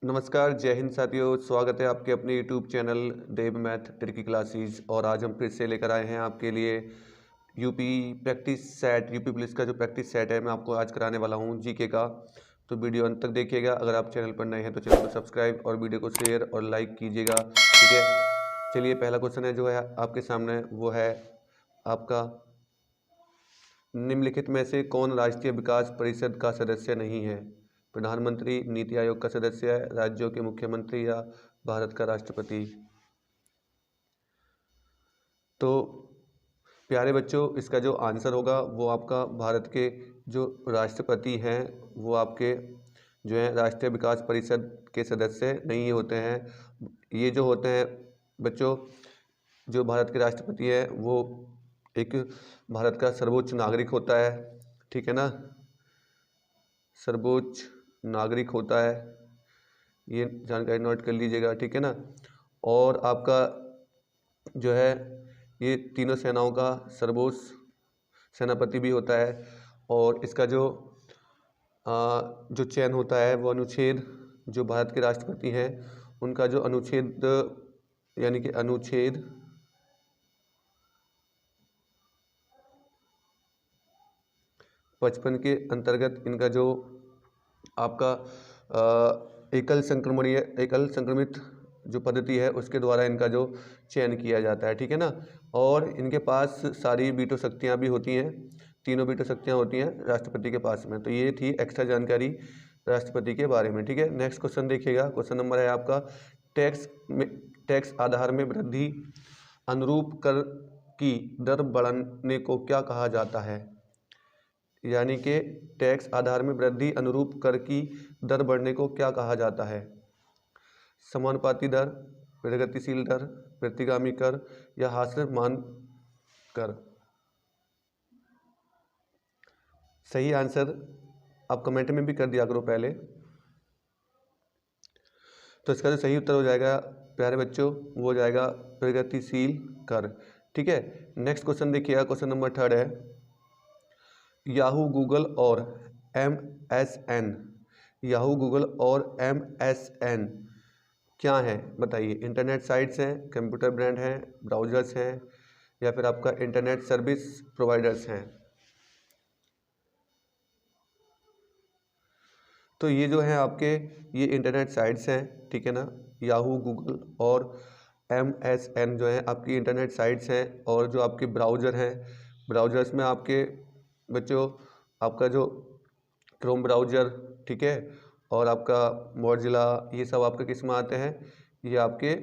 नमस्कार, जय हिंद साथियों। स्वागत है आपके अपने यूट्यूब चैनल देव मैथ ट्रिकी क्लासेस। और आज हम फिर से लेकर आए हैं आपके लिए UP practice set. UP police का जो प्रैक्टिस सेट है मैं आपको आज कराने वाला हूं जीके का। तो वीडियो अंत तक देखिएगा। अगर आप चैनल पर नए हैं तो चैनल को सब्सक्राइब और वीडियो को शेयर और लाइक कीजिएगा, ठीक है। चलिए, पहला क्वेश्चन है जो है आपके सामने, वो है आपका, निम्नलिखित में से कौन राष्ट्रीय विकास परिषद का सदस्य नहीं है? प्रधानमंत्री, नीति आयोग का सदस्य, राज्यों के मुख्यमंत्री या भारत का राष्ट्रपति? तो प्यारे बच्चों, इसका जो आंसर होगा वो आपका भारत के जो राष्ट्रपति हैं वो आपके जो है राष्ट्रीय विकास परिषद के सदस्य नहीं होते हैं। ये जो होते हैं बच्चों, जो भारत के राष्ट्रपति है वो एक भारत का सर्वोच्च नागरिक होता है, ठीक है ना। सर्वोच्च नागरिक होता है, ये जानकारी नोट कर लीजिएगा, ठीक है ना। और आपका जो है ये तीनों सेनाओं का सर्वोच्च सेनापति भी होता है। और इसका जो चयन होता है वो अनुच्छेद, जो भारत के राष्ट्रपति हैं उनका जो अनुच्छेद, यानी कि अनुच्छेद 55 के अंतर्गत इनका जो आपका एकल संक्रमित जो पद्धति है उसके द्वारा इनका जो चयन किया जाता है, ठीक है ना। और इनके पास सारी वीटो शक्तियाँ भी होती हैं, तीनों वीटो शक्तियाँ होती हैं राष्ट्रपति के पास में। तो ये थी एक्स्ट्रा जानकारी राष्ट्रपति के बारे में, ठीक है। नेक्स्ट क्वेश्चन देखिएगा। क्वेश्चन नंबर है आपका, टैक्स आधार में वृद्धि अनुरूप कर की दर बढ़ने को क्या कहा जाता है? यानी कि टैक्स आधार में वृद्धि अनुरूप कर की दर बढ़ने को क्या कहा जाता है? समानुपाती दर, प्रगतिशील दर, प्रतिगामी कर या हास्यमान कर? सही आंसर आप कमेंट में भी कर दिया करो पहले। तो इसका जो सही उत्तर हो जाएगा प्यारे बच्चों वो हो जाएगा प्रगतिशील कर, ठीक है। नेक्स्ट क्वेश्चन देखिएगा। क्वेश्चन नंबर 3 है, याहू गूगल और MSN, याहू गूगल और MSN क्या है बताइए? इंटरनेट साइट्स हैं, कंप्यूटर ब्रांड हैं, ब्राउजर्स हैं या फिर आपका इंटरनेट सर्विस प्रोवाइडर्स हैं? तो ये जो है आपके ये इंटरनेट साइट्स हैं, ठीक है ना। याहू गूगल और MSN जो है आपकी इंटरनेट साइट्स हैं। और जो आपके ब्राउज़र हैं, ब्राउज़र्स में आपके बच्चों आपका जो क्रोम ब्राउज़र, ठीक है, और आपका मोजिला, ये सब आपके किस में आते हैं? ये आपके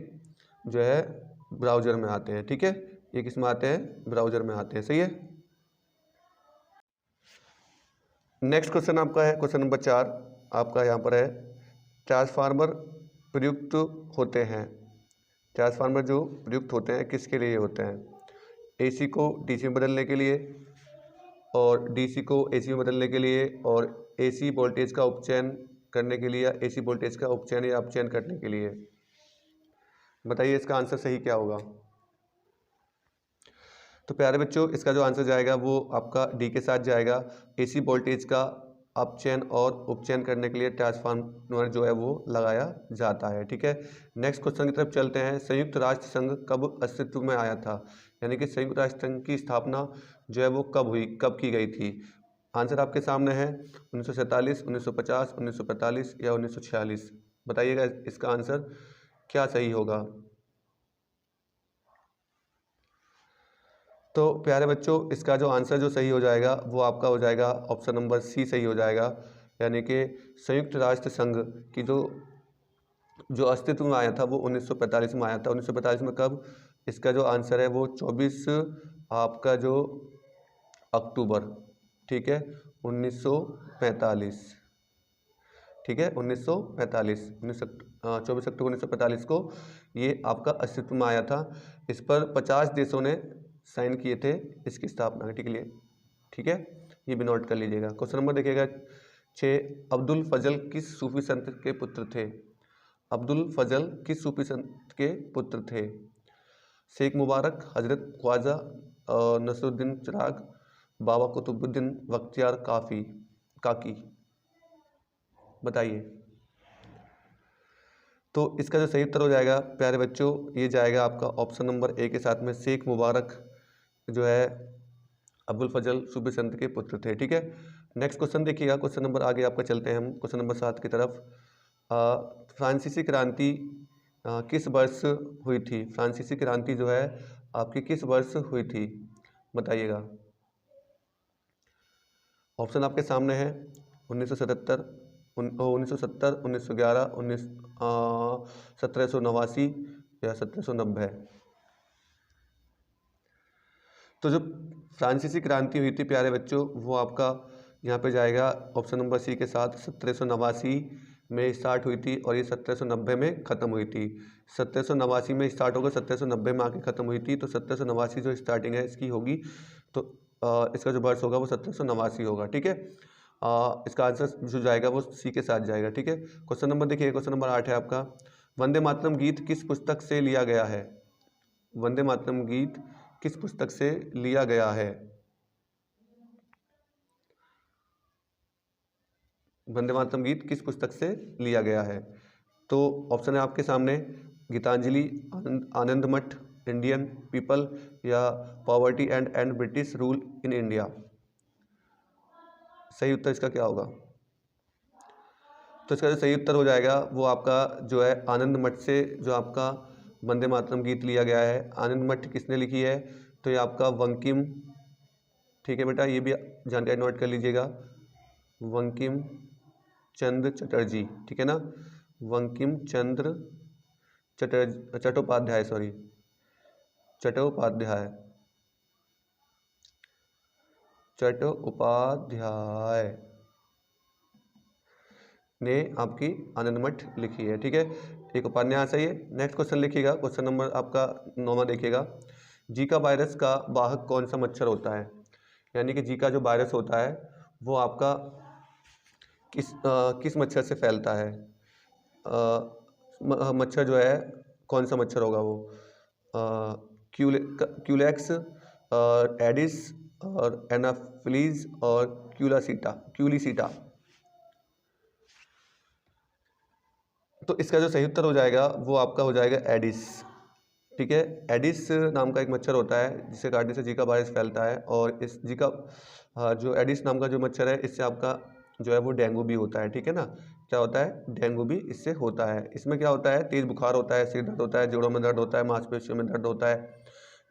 जो है ब्राउज़र में आते हैं, ठीक है। ये किस में आते हैं? ब्राउज़र में आते हैं, सही है। नेक्स्ट क्वेश्चन आपका है क्वेश्चन नंबर 4 आपका यहाँ पर है, ट्रांसफार्मर प्रयुक्त होते हैं, ट्रांसफार्मर जो प्रयुक्त होते हैं किसके लिए होते हैं? AC को DC में बदलने के लिए, और DC को AC में बदलने के लिए, और AC वोल्टेज का उपचयन करने के लिए, या AC वोल्टेज का उपचयन या अपचयन करने के लिए? बताइए इसका आंसर सही क्या होगा? तो प्यारे बच्चों, इसका जो आंसर जाएगा वो आपका डी के साथ जाएगा। AC वोल्टेज का अपचयन और उपचयन करने के लिए ट्रांसफार्मर जो है वो लगाया जाता है, ठीक है। नेक्स्ट क्वेश्चन की तरफ चलते हैं। संयुक्त राष्ट्र संघ कब अस्तित्व में आया था? यानी कि संयुक्त राष्ट्र संघ की स्थापना जो है वो कब हुई, कब की गई थी? आंसर आपके सामने है, 1947, 1950, 1945 या 1946? बताइएगा इसका आंसर क्या सही होगा। तो प्यारे बच्चों, इसका जो आंसर जो सही हो जाएगा वो आपका हो जाएगा ऑप्शन नंबर सी सही हो जाएगा। यानी कि संयुक्त राष्ट्र संघ की जो अस्तित्व में आया था वो 1945 में आया था। 1945 में कब? इसका जो आंसर है वो 24 आपका जो अक्टूबर, ठीक है, 1945, ठीक है, 1945, 24 अक्टूबर 1945 को ये आपका अस्तित्व में आया था। इस पर 50 देशों ने साइन किए थे इसकी स्थापना के लिए, ठीक है। ये भी नोट कर लीजिएगा। क्वेश्चन नंबर देखिएगा 6, अब्दुल फजल किस सूफी संत के पुत्र थे? अब्दुल फजल किस सूफी संत के पुत्र थे? शेख मुबारक, हजरत ख्वाजा नसरुद्दीन चिराग, बाबा कुतुबुद्दीन काकी? बताइए। तो इसका जो सही उत्तर हो जाएगा प्यारे बच्चों, ये जाएगा आपका ऑप्शन नंबर ए के साथ में, शेख मुबारक जो है अबुल फजल सूफी संत के पुत्र थे। ठीक है, नेक्स्ट क्वेश्चन देखिएगा, क्वेश्चन नंबर आगे आपका चलते हैं हम क्वेश्चन नंबर 7 की तरफ। फ्रांसीसी क्रांति किस वर्ष हुई थी? फ्रांसीसी क्रांति जो है आपकी किस वर्ष हुई थी बताइएगा। ऑप्शन आपके सामने है 1977, 1970, 1911, 1789 या 1790। तो जो फ्रांसीसी क्रांति हुई थी प्यारे बच्चों, वो आपका यहाँ पे जाएगा ऑप्शन नंबर सी के साथ, 1789 में स्टार्ट हुई थी और ये 1790 में ख़त्म हुई थी। 1789 में स्टार्ट होकर 1790 में आके ख़त्म हुई थी। तो 1789 जो स्टार्टिंग है इसकी होगी, तो इसका जो वर्ष होगा वो 1789 होगा। ठीक है, इसका आंसर जो जाएगा वो सी के साथ जाएगा। ठीक है, क्वेश्चन नंबर देखिए, क्वेश्चन नंबर 8 है आपका, वंदे मातरम गीत किस पुस्तक से लिया गया है? वंदे मातरम गीत किस पुस्तक से लिया गया है? वंदे मातरम गीत किस पुस्तक से लिया गया है? तो ऑप्शन है आपके सामने, गीतांजलि, आनंद मठ, इंडियन पीपल या poverty and and British rule in India. सही उत्तर इसका क्या होगा? तो इसका जो सही उत्तर हो जाएगा वो आपका जो है आनंद मठ से जो आपका वंदे मातरम गीत लिया गया है। आनंद मठ किसने लिखी है? तो ये आपका बंकिम, ठीक है बेटा, ये भी जानकारी नोट कर लीजिएगा, बंकिम चंद्र चटर्जी। ठीक है ना, बंकिम चंद्र चट्टोपाध्याय, सॉरी चट्टोपाध्याय ने आपकी आनंद मठ लिखी है। ठीक है, एक उपन्यास है ये। नेक्स्ट क्वेश्चन लिखिएगा, क्वेश्चन नंबर आपका 9 देखिएगा, जीका वायरस का वाहक कौन सा मच्छर होता है? यानी कि जीका जो वायरस होता है वो आपका किस मच्छर से फैलता है? मच्छर जो है कौन सा मच्छर होगा वो? क्यूलेक्स, एडिस और एनाफिलीज और क्यूलिसीटा। तो इसका जो सही उत्तर हो जाएगा वो आपका हो जाएगा एडिस। ठीक है, एडिस नाम का एक मच्छर होता है जिसे काटने से जीका वायरस फैलता है, और इस जीका जो एडिस नाम का जो मच्छर है इससे आपका जो है वो डेंगू भी होता है। ठीक है ना, क्या होता है? डेंगू भी इससे होता है। इसमें क्या होता है? तेज बुखार होता है, सिर दर्द होता है, जोड़ों में दर्द होता है, मांसपेशियों में दर्द होता है,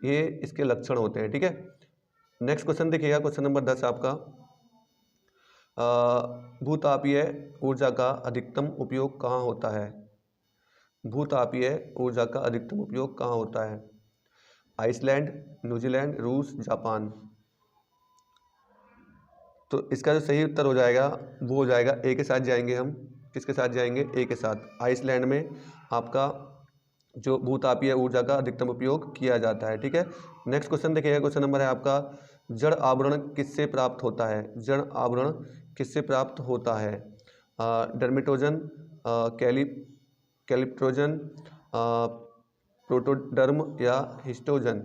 ये इसके लक्षण होते हैं। ठीक है, नेक्स्ट क्वेश्चन देखिएगा, क्वेश्चन नंबर 10 आपका, भूतापीय ऊर्जा का अधिकतम उपयोग कहाँ होता है? भूतापीय ऊर्जा का अधिकतम उपयोग कहाँ होता है? आइसलैंड, न्यूजीलैंड, रूस, जापान। तो इसका जो सही उत्तर हो जाएगा वो हो जाएगा ए के साथ जाएंगे हम। किसके साथ जाएंगे? ए के साथ। आइसलैंड में आपका जो भूतापीय ऊर्जा का अधिकतम उपयोग किया जाता है। ठीक है, नेक्स्ट क्वेश्चन देखिएगा, क्वेश्चन नंबर है आपका, जड़ आवरण किससे प्राप्त होता है? जड़ आवरण किससे प्राप्त होता है? डर्मेटोजन, कैलिप्ट्रोजन, प्रोटोडर्म या हिस्टोजन।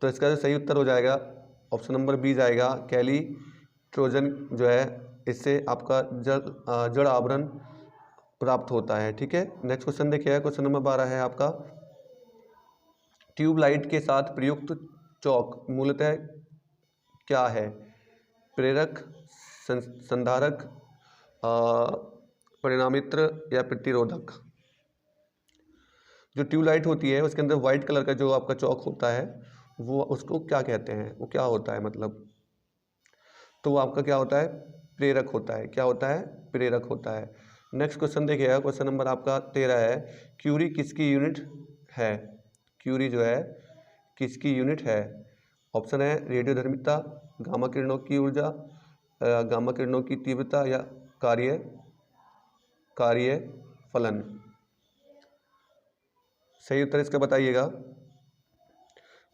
तो इसका जो सही उत्तर हो जाएगा ऑप्शन नंबर बी जाएगा, कैलिट्रोजन जो है इससे आपका जड़ आवरण प्राप्त होता है। ठीक है, नेक्स्ट क्वेश्चन देखिएगा, क्वेश्चन नंबर 12 है आपका, ट्यूबलाइट के साथ प्रयुक्त चौक मूलतः क्या है? प्रेरक, संधारक, परिणामित्र या प्रतिरोधक। जो ट्यूबलाइट होती है उसके अंदर वाइट कलर का जो आपका चौक होता है वो उसको क्या कहते हैं? वो क्या होता है मतलब? तो वो आपका क्या होता है? प्रेरक होता है। क्या होता है? प्रेरक होता है। नेक्स्ट क्वेश्चन देखिएगा, क्वेश्चन नंबर आपका 13 है, क्यूरी किसकी यूनिट है? क्यूरी जो है किसकी यूनिट है? ऑप्शन है रेडियोधर्मिता, गामा किरणों की ऊर्जा, गामा किरणों की तीव्रता या कार्य फलन। सही उत्तर इसका बताइएगा।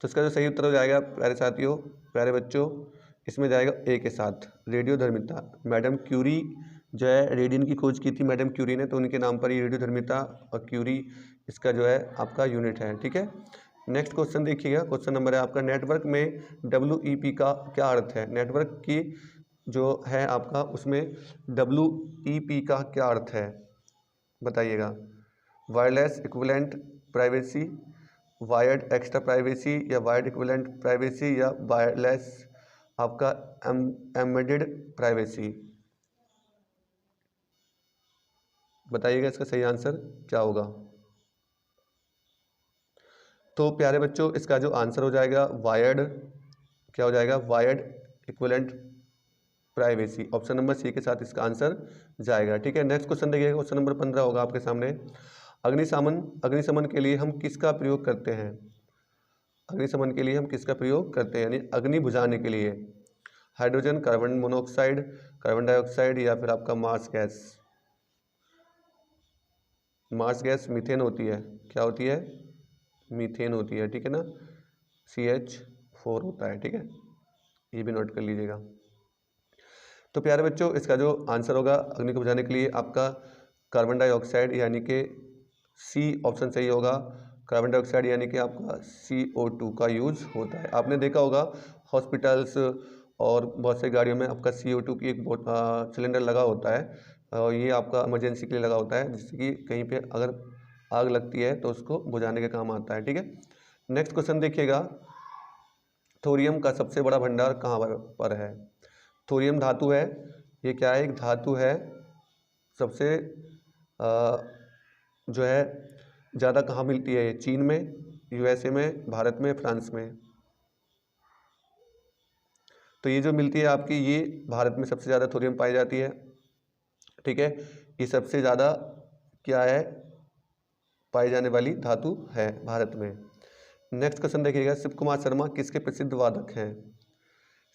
तो इसका जो सही उत्तर हो जाएगा प्यारे साथियों, प्यारे बच्चों, इसमें जाएगा ए के साथ, रेडियोधर्मिता। मैडम क्यूरी जो है रेडियन की खोज की थी मैडम क्यूरी ने, तो उनके नाम पर ही रेडियोधर्मिता और क्यूरी इसका जो है आपका यूनिट है। ठीक है, नेक्स्ट क्वेश्चन देखिएगा, क्वेश्चन नंबर है आपका, नेटवर्क में WEP का क्या अर्थ है? नेटवर्क की जो है आपका, उसमें WEP का क्या अर्थ है बताइएगा। Wireless equivalent privacy, wired extra privacy, या वायर्ड इक्विवेलेंट प्राइवेसी, या वायरलेस आपका एम्बेडेड प्राइवेसी। बताइएगा इसका सही आंसर क्या होगा। तो प्यारे बच्चों, इसका जो आंसर हो जाएगा वायर्ड, क्या हो जाएगा, wired equivalent privacy. Option number C के साथ इसका आंसर जाएगा। ठीक है, नेक्स्ट क्वेश्चन देखिएगा, क्वेश्चन नंबर 15 होगा आपके सामने। अग्निशमन के लिए हम किसका प्रयोग करते हैं? अग्निशमन के लिए हम किसका प्रयोग करते हैं, यानी अग्नि बुझाने के लिए? Hydrogen, carbon monoxide, carbon dioxide, या फिर आपका marsh gas? Marsh gas methane होती है। क्या होती है? मीथेन होती है। ठीक है ना, CH4 होता है। ठीक है, ये भी नोट कर लीजिएगा। तो प्यारे बच्चों, इसका जो आंसर होगा अग्नि को बुझाने के लिए आपका कार्बन डाइऑक्साइड, यानी कि सी ऑप्शन सही होगा। कार्बन डाइऑक्साइड यानी कि आपका CO2 का यूज़ होता है। आपने देखा होगा हॉस्पिटल्स और बहुत से गाड़ियों में आपका CO2 की एक सिलेंडर लगा होता है, और ये आपका इमरजेंसी के लिए लगा होता है, जिससे कि कहीं पे अगर आग लगती है तो उसको बुझाने के काम आता है। ठीक है, नेक्स्ट क्वेश्चन देखिएगा, थोरियम का सबसे बड़ा भंडार कहाँ पर है? थोरियम धातु है, ये क्या है, एक धातु है। सबसे जो है ज़्यादा कहाँ मिलती है? चीन में, USA में, भारत में, फ्रांस में? तो ये जो मिलती है आपकी, ये भारत में सबसे ज़्यादा थोरियम पाई जाती है। ठीक है, ये सबसे ज़्यादा क्या है, पाई जाने वाली धातु है भारत में। नेक्स्ट क्वेश्चन देखिएगा, शिव कुमार शर्मा किसके प्रसिद्ध वादक हैं?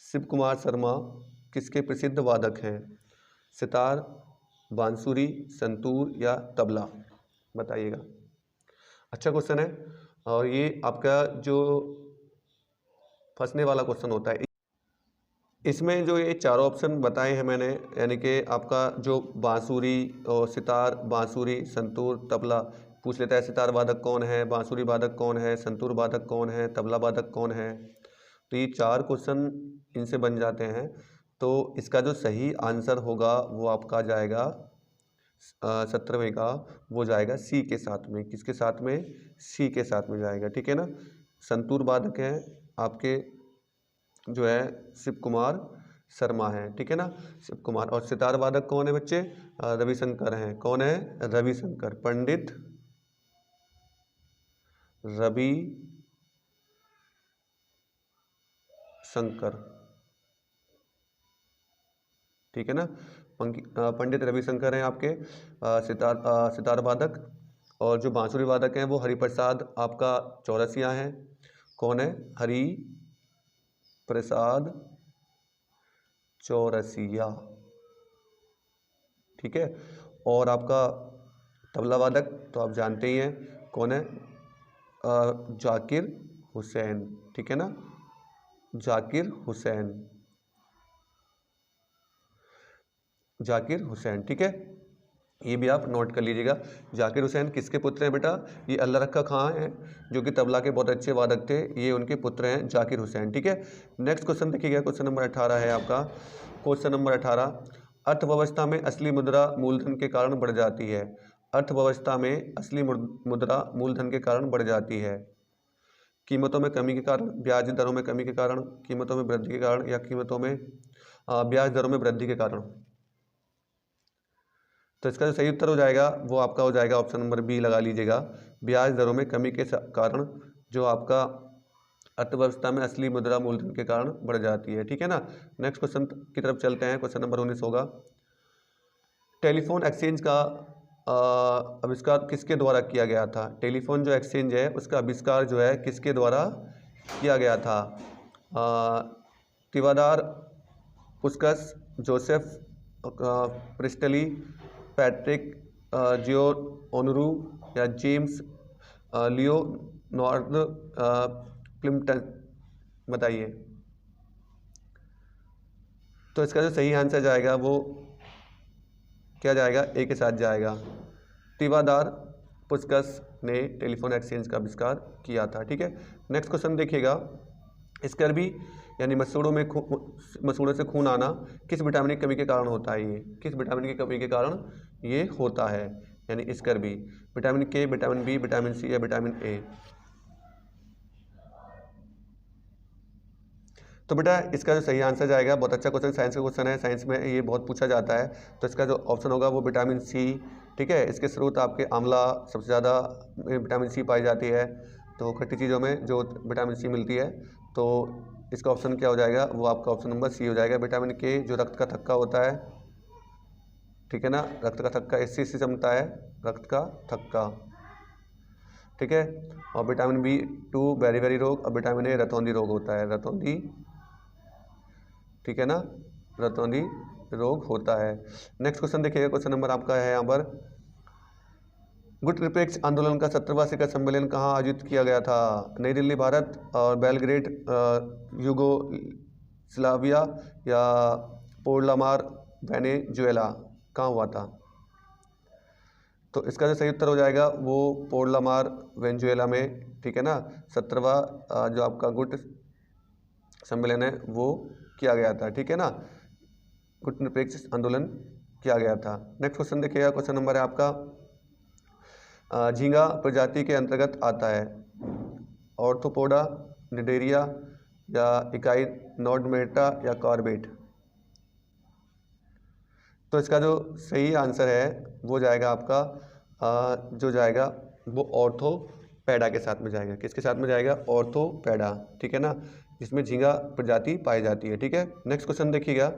शिव कुमार शर्मा किसके प्रसिद्ध वादक हैं? सितार, बांसुरी, संतूर, या तबला? बताइएगा। अच्छा क्वेश्चन है, और ये आपका जो फंसने वाला क्वेश्चन होता है। इसमें जो ये चारों ऑप्शन बताए हैं मैंने, यानी कि आपका जो बांसुरी और सितार, बांसुरी, संतूर, तबला, पूछ लेता है सितार वादक कौन है, बांसुरी वादक कौन है, संतूर वादक कौन है, तबला वादक कौन है। तो ये चार क्वेश्चन इनसे बन जाते हैं। तो इसका जो सही आंसर होगा वो आपका जाएगा 17वें का, वो जाएगा सी के साथ में। किसके साथ में? सी के साथ में जाएगा। ठीक है ना, संतूर वादक हैं आपके जो है शिव कुमार शर्मा है। ठीक है ना, शिव कुमार। और सितार वादक कौन है बच्चे? रविशंकर हैं। कौन है? रविशंकर, पंडित रवि शंकर। ठीक है ना, पंडित रविशंकर हैं आपके सितार वादक। और जो बांसुरी वादक हैं वो हरिप्रसाद आपका चौरसिया हैं। कौन है? हरि प्रसाद चौरसिया। ठीक है, और आपका तबला वादक तो आप जानते ही हैं कौन है, जाकिर हुसैन। ठीक है ना, जाकिर हुसैन, जाकिर हुसैन। ठीक है, ये भी आप नोट कर लीजिएगा। जाकिर हुसैन किसके पुत्र हैं बेटा? ये अल्लाह रखा खां हैं, जो कि तबला के बहुत अच्छे वादक थे, ये उनके पुत्र हैं जाकिर हुसैन। ठीक है, नेक्स्ट क्वेश्चन देखिएगा, क्वेश्चन नंबर 18 है आपका। क्वेश्चन नंबर 18, अर्थव्यवस्था में असली मुद्रा मूलधन के कारण बढ़ जाती है। अर्थव्यवस्था में असली मुद्रा मूलधन के कारण बढ़ जाती है। कीमतों में कमी के कारण, ब्याज दरों में कमी के कारण, कीमतों में वृद्धि के कारण, या कीमतों में ब्याज दरों में वृद्धि के कारण? तो इसका जो सही उत्तर हो जाएगा वो आपका हो जाएगा ऑप्शन नंबर बी, लगा लीजिएगा। ब्याज दरों में कमी के कारण जो आपका अर्थव्यवस्था में असली मुद्रा मूलधन के कारण बढ़ जाती है। ठीक है ना, नेक्स्ट क्वेश्चन की तरफ चलते हैं। क्वेश्चन नंबर 19 होगा, टेलीफोन एक्सचेंज का आविष्कार किसके द्वारा किया गया था? टेलीफोन जो एक्सचेंज है उसका आविष्कार जो है किसके द्वारा किया गया था? Tivadar Puskas, Joseph Priestley, Patrick जियोनरू, या जेम्स लियोनार्ड प्लिम्पटन? बताइए। तो इसका जो सही आंसर जाएगा वो क्या जाएगा? ए के साथ जाएगा। तिवादार पुस्कस ने टेलीफोन एक्सचेंज का आविष्कार किया था। ठीक है, नेक्स्ट क्वेश्चन देखिएगा, स्कर्वी यानी मसूड़ों से खून आना किस विटामिन की कमी के कारण होता है? ये किस विटामिन की कमी के कारण ये होता है? यानी स्कर्वी। विटामिन के, विटामिन बी, विटामिन सी या विटामिन ए? तो बेटा इसका जो सही आंसर जाएगा, बहुत अच्छा क्वेश्चन, साइंस का क्वेश्चन है, साइंस में ये बहुत पूछा जाता है, तो इसका जो ऑप्शन होगा वो विटामिन सी। ठीक है, इसके स्रोत आपके आंवला, सबसे ज़्यादा विटामिन सी पाई जाती है, तो खट्टी चीज़ों में जो विटामिन सी मिलती है, तो इसका ऑप्शन क्या हो जाएगा? वो आपका ऑप्शन नंबर सी हो जाएगा। विटामिन के जो रक्त का थक्का होता है, ठीक है ना, रक्त का थक्का इससे जमता है, रक्त का थक्का। ठीक है, और विटामिन बी 2 बेरी रोग, और विटामिन ए रतौंधी रोग होता है, रतौंधी, ठीक है ना, रतौंधी रोग होता है। नेक्स्ट क्वेश्चन देखिएगा, क्वेश्चन नंबर आपका है यहाँ पर, गुट निरपेक्ष आंदोलन का 17वां शिखर सम्मेलन कहाँ आयोजित किया गया था? नई दिल्ली भारत, और बेलग्रेड यूगोस्लाविया, या पोर्टलामार वेनेजुएला? कहाँ हुआ था? तो इसका जो सही उत्तर हो जाएगा वो पोर्टलामार वेनेजुएला में, ठीक है ना, 17वां जो आपका गुट सम्मेलन है वो किया गया था। ठीक है ना, गुट निरपेक्ष आंदोलन किया गया था। नेक्स्ट क्वेश्चन देखिएगा, क्वेश्चन नंबर है आपका, झींगा प्रजाति के अंतर्गत आता है? ऑर्थोपोडा, निडेरिया, या इकाई नोडमेटा, या कॉर्बेट? तो इसका जो सही आंसर है वो जाएगा आपका जो जाएगा वो ऑर्थोपेडा के साथ में जाएगा। किसके साथ में जाएगा? ऑर्थोपेडा, ठीक है ना, जिसमें झींगा प्रजाति पाई जाती है। ठीक है, नेक्स्ट क्वेश्चन देखिएगा,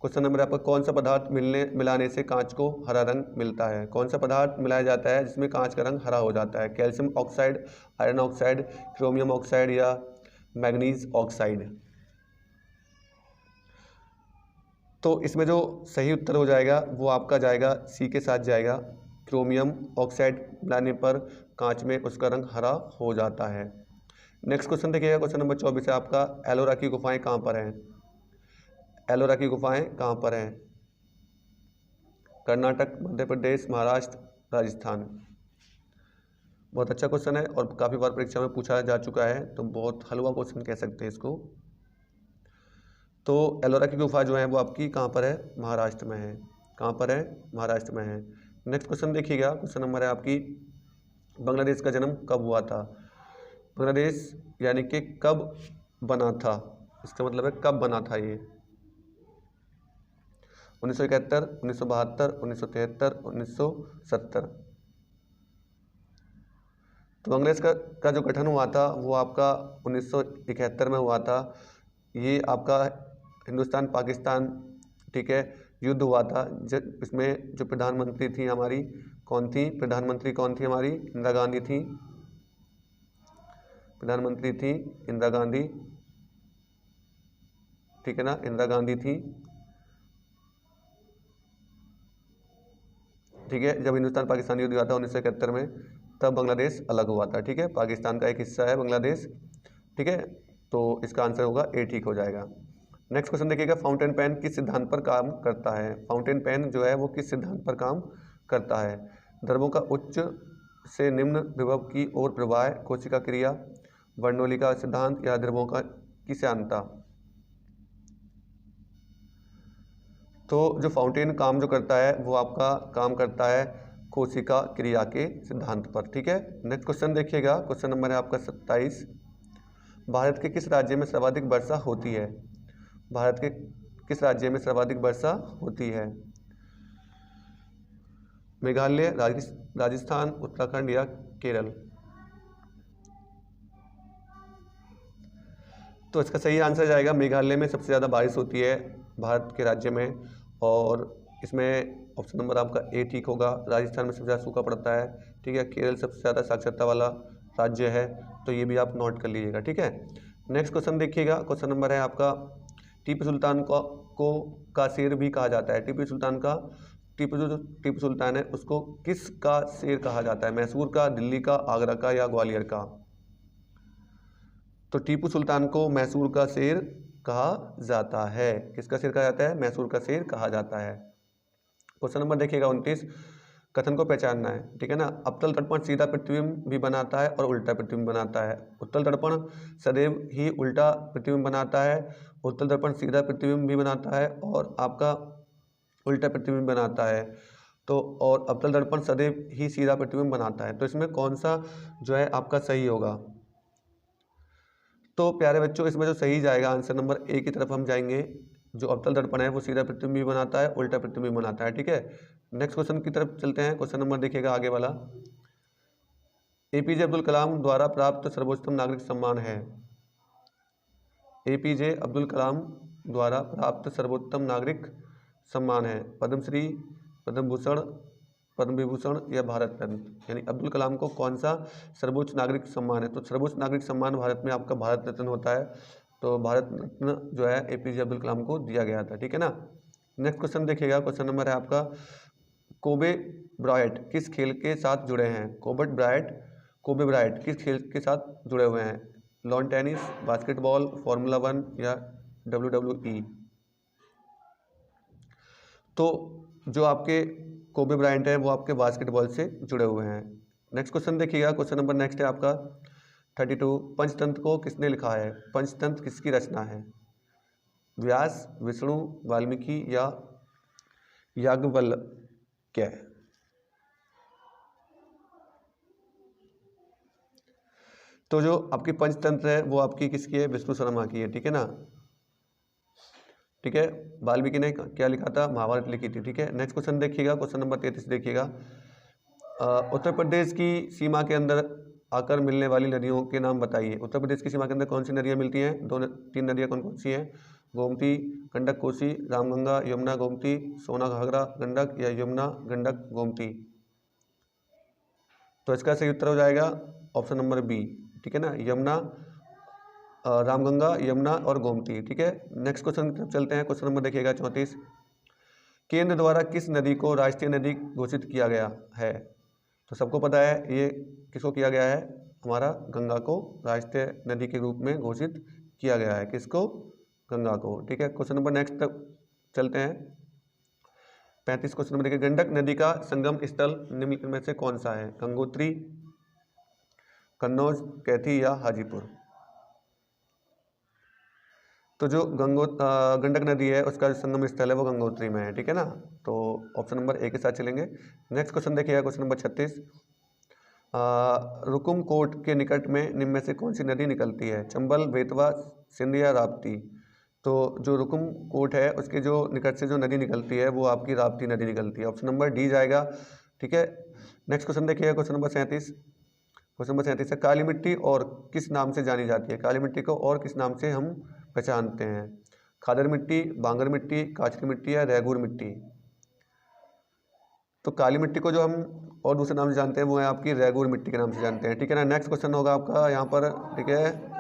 क्वेश्चन नंबर आपका, कौन सा पदार्थ मिलाने से कांच को हरा रंग मिलता है? कौन सा पदार्थ मिलाया जाता है जिसमें कांच का रंग हरा हो जाता है? Calcium oxide, iron oxide, chromium oxide, या मैग्नीज ऑक्साइड? तो इसमें जो सही उत्तर हो जाएगा वो आपका जाएगा सी के साथ जाएगा, क्रोमियम ऑक्साइड मिलाने पर कांच में उसका रंग हरा हो जाता है। नेक्स्ट क्वेश्चन देखिएगा, क्वेश्चन नंबर 24 है आपका, एलोरा की गुफाएं कहाँ पर हैं? एलोरा की गुफाएं कहाँ पर हैं? कर्नाटक, मध्य प्रदेश, महाराष्ट्र, राजस्थान? बहुत अच्छा क्वेश्चन है और काफ़ी बार परीक्षा में पूछा जा चुका है, तो बहुत हलवा क्वेश्चन कह सकते हैं इसको। तो एलोरा की गुफा जो है वो आपकी कहाँ पर है? महाराष्ट्र में है। कहाँ पर है? महाराष्ट्र में है। नेक्स्ट क्वेश्चन देखिएगा, क्वेश्चन नंबर है आपकी, बांग्लादेश का जन्म कब हुआ था? बांग्लादेश यानी कि कब बना था, इसका मतलब है कब बना था ये? 1971, 1972, 1973, 1970? तो बांग्लादेश का जो गठन हुआ था वो आपका 1971 में हुआ था। ये आपका हिंदुस्तान पाकिस्तान, ठीक है, युद्ध हुआ था। इसमें जो प्रधानमंत्री थी हमारी, कौन थी? प्रधानमंत्री कौन थी हमारी? इंदिरा गांधी थी। प्रधानमंत्री थी इंदिरा गांधी, ठीक है ना, इंदिरा गांधी थी। ठीक है, जब हिंदुस्तान पाकिस्तान युद्ध हुआ था 1971 में, तब बांग्लादेश अलग हुआ था। ठीक है, पाकिस्तान का एक हिस्सा है बांग्लादेश। ठीक है, तो इसका आंसर होगा ए, ठीक हो जाएगा। नेक्स्ट क्वेश्चन देखिएगा, फाउंटेन पेन किस सिद्धांत पर काम करता है? फाउंटेन पेन जो है वो किस सिद्धांत पर काम करता है? द्रवों का उच्च से निम्न विभव की ओर प्रवाह, कोशिका क्रिया, बर्नौली का सिद्धांत, या द्रवों की श्यानता? तो जो फाउंटेन काम जो करता है वो आपका काम करता है कोशिका क्रिया के सिद्धांत पर। ठीक है, नेक्स्ट क्वेश्चन देखिएगा, क्वेश्चन नंबर है आपका 27, भारत के किस राज्य में सर्वाधिक वर्षा होती है? भारत के किस राज्य में सर्वाधिक वर्षा होती है? मेघालय, राजस्थान, उत्तराखंड, या केरल? तो इसका सही आंसर जाएगा मेघालय में सबसे ज़्यादा बारिश होती है भारत के राज्य में, और इसमें ऑप्शन नंबर आपका ए ठीक होगा। राजस्थान में सबसे ज़्यादा सूखा पड़ता है। ठीक है, केरल सबसे ज़्यादा साक्षरता वाला राज्य है, तो ये भी आप नोट कर लीजिएगा। ठीक है, नेक्स्ट क्वेश्चन देखिएगा, क्वेश्चन नंबर है आपका, टीपू सुल्तान को का शेर भी कहा जाता है? टीपू सुल्तान का, टीपू सुल्तान है उसको किस का शेर कहा जाता है? मैसूर का, दिल्ली का, आगरा का, या ग्वालियर का? तो टीपू सुल्तान को मैसूर का शेर कहा जाता है। किसका शेर कहा जाता है? मैसूर का शेर कहा जाता है। क्वेश्चन नंबर देखिएगा 29, कथन को पहचानना है, ठीक है ना। अवतल दर्पण सीधा प्रतिबिंब भी बनाता है और उल्टा प्रतिबिंब बनाता है। उत्तल दर्पण सदैव ही उल्टा प्रतिबिंब बनाता है, उत्तल दर्पण सीधा प्रतिबिंब भी बनाता है और आपका उल्टा प्रतिबिंब बनाता है। तो और अवतल दर्पण सदैव ही सीधा प्रतिबिंब बनाता है। तो इसमें कौन सा जो है आपका सही होगा? तो प्यारे बच्चों, इसमें जो सही जाएगा आंसर नंबर ए की तरफ हम जाएंगे। जो अवतल दर्पण है वो सीधा प्रतिबिंब भी बनाता है, उल्टा प्रतिबिंब भी बनाता है, ठीक है। नेक्स्ट क्वेश्चन की तरफ चलते हैं। क्वेश्चन नंबर देखिएगा आगे वाला। एपीजे अब्दुल कलाम द्वारा प्राप्त सर्वोच्चतम नागरिक सम्मान है। एपीजे अब्दुल कलाम द्वारा प्राप्त सर्वोत्तम नागरिक सम्मान है पद्मश्री, पद्म भूषण, पद्म विभूषण या भारत रत्न। यानी अब्दुल कलाम को कौन सा सर्वोच्च नागरिक सम्मान है? तो सर्वोच्च नागरिक सम्मान भारत में आपका भारत रत्न होता है। तो भारत रत्न जो है एपीजे अब्दुल कलाम को दिया गया था, ठीक है ना। नेक्स्ट क्वेश्चन देखिएगा। क्वेश्चन नंबर है आपका, कोबे ब्रायट किस खेल के साथ जुड़े हैं? कोबे ब्रायट किस खेल के साथ जुड़े हुए हैं? लॉन टेनिस, बास्केटबॉल, फार्मूला 1 या WWE। तो जो आपके कोबे ब्रायंट है वो आपके बास्केटबॉल से जुड़े हुए हैं। नेक्स्ट क्वेश्चन देखिएगा। क्वेश्चन नंबर नेक्स्ट है आपका 32। पंचतंत्र को किसने लिखा है? पंचतंत्र किसकी रचना है? व्यास, विष्णु, वाल्मीकि या याज्ञवल्क्य। तो जो आपकी पंचतंत्र है वो आपकी किसकी है? विष्णु शर्मा की है, ठीक है ना। ठीक है, वाल्मीकि ने क्या लिखा था? महाभारत लिखी थी, ठीक है। नेक्स्ट क्वेश्चन देखिएगा। क्वेश्चन नंबर 33 देखिएगा। उत्तर प्रदेश की सीमा के अंदर आकर मिलने वाली नदियों के नाम बताइए। उत्तर प्रदेश की सीमा के अंदर कौन सी नदियाँ मिलती हैं? तीन नदियाँ कौन कौन सी हैं? गोमती, गंडक, कोसी, रामगंगा, यमुना, गोमती, सोना घाघरा, गंडक या यमुना, गंडक, गोमती। तो इसका सही उत्तर हो जाएगा ऑप्शन नंबर बी, ठीक है ना, यमुना, रामगंगा, यमुना और गोमती, ठीक है। नेक्स्ट क्वेश्चन की तरफ चलते हैं। क्वेश्चन नंबर देखिएगा 34। केंद्र द्वारा किस नदी को राष्ट्रीय नदी घोषित किया गया है? तो सबको पता है ये किसको किया गया है? हमारा गंगा को राष्ट्रीय नदी के रूप में घोषित किया गया है। किसको? गंगा को, ठीक है। क्वेश्चन नंबर नेक्स्ट तक चलते हैं। 35 क्वेश्चन नंबर देखिए। गंडक नदी का संगम स्थल निम्नलिखित में से कौन सा है? गंगोत्री, कन्नौज, कैथी या हाजीपुर। तो जो गंडक नदी है उसका जो संगम स्थल है वो गंगोत्री में है, ठीक है ना। तो ऑप्शन नंबर ए के साथ चलेंगे। नेक्स्ट क्वेश्चन देखिएगा। Question number 36। रुकुम कोट के निकट में निम्न में से कौन सी नदी निकलती है? चंबल, बेतवा, सिंध या राप्ती। तो जो रुकुम कोट है उसके जो निकट से जो नदी निकलती है वो आपकी राप्ती नदी निकलती है। ऑप्शन नंबर डी जाएगा, ठीक है। नेक्स्ट क्वेश्चन देखिएगा। Question number 37। क्वेश्चन नंबर 37 है, काली मिट्टी और किस नाम से जानी जाती है? काली मिट्टी को और किस नाम से हम पहचानते हैं? खादर मिट्टी, बांगर मिट्टी, काचकी मिट्टी या रेगूर मिट्टी। तो काली मिट्टी को जो हम और दूसरे नाम से जानते हैं वो है आपकी रेगूर मिट्टी के नाम से जानते हैं, ठीक है ना। नेक्स्ट क्वेश्चन होगा आपका यहाँ पर, ठीक है।